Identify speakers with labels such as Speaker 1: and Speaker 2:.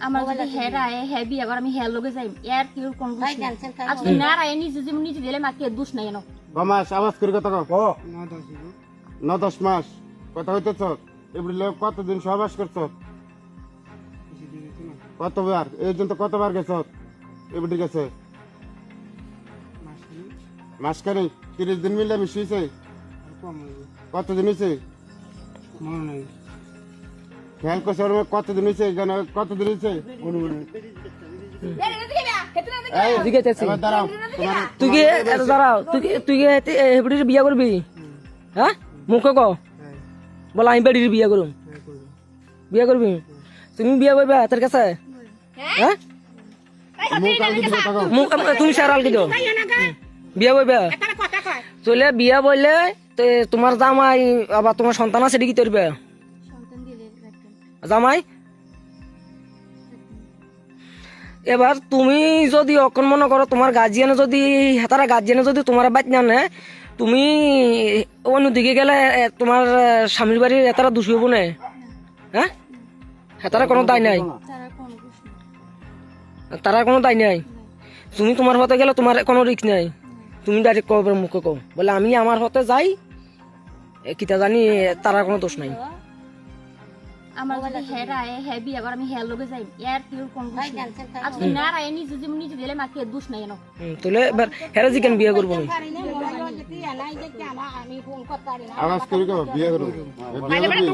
Speaker 1: আমার যদি হের আয় হে বিয়া করে আমি হের লগে যাই এর কি কোন দোষ নাই আর তুই না রায় নিজে যেমন নিজে দিলে মাকে দোষ নাই এনো
Speaker 2: মাস আওয়াজ করে কথা কো 9-10 মাস কথা হইতেছ এবারে লোক কতদিন সহবাস করছ কতবার এই জন্য কতবার গেছ এবারে গেছে মাসখানে 30 দিন মিলে মিশি হয়েছে কতদিন হয়েছে খেয়াল করছে কতদিন হয়েছে কতদিন হয়েছে এবার দাঁড়াও তোমার
Speaker 3: তুই কি দাঁড়াও তুই কি হেবড়ির বিয়া করবি হ্যাঁ মুখে ক বল আমি বেড়ির বিয়া করুম বিয়া করবি তুমি বিয়া করবে তার কাছে হ্যাঁ
Speaker 2: মুখ আলগি দিবে তাকাও
Speaker 3: তুমি সারাল কি দাও বিয়া করবে চলে বিয়া বললে তোমার জামাই আবার তোমার সন্তান আছে কি করবে
Speaker 1: সন্তান দিলে রাখবেন
Speaker 3: জামাই এবার তুমি যদি অকন মনে করো তোমার গার্জিয়ানে যদি হেতারা গার্জিয়ানে যদি তোমার বাদ না নেয় তুমি অন্যদিকে গেলে তোমার স্বামীর বাড়ির হেতারা দোষী হবো না হ্যাঁ হেতারা কোনো দায় নাই
Speaker 1: তারা কোন দোষ নাই
Speaker 3: তারা কোনো দায় নাই তুমি তোমার হতে গেলে তোমার কোনো রিস্ক নাই তুমি ডাইরেক্ট কবে মুখে কও বলে আমি আমার হতে যাই কিতা জানি তারা কোনো দোষ নাই
Speaker 1: আমার যদি হের আয় হে বিয়া করে আমি হের লগে যাই এর কি কোন দোষ নাই আর তুই না রায় নিজে যেমন নিজে দিলে মাকে দোষ নাই এনো
Speaker 3: তাহলে এবার হেরা জিকেন বিয়ে করবো আমি
Speaker 2: আওয়াজ করে কো বিয়ে করো বিয়ে করবি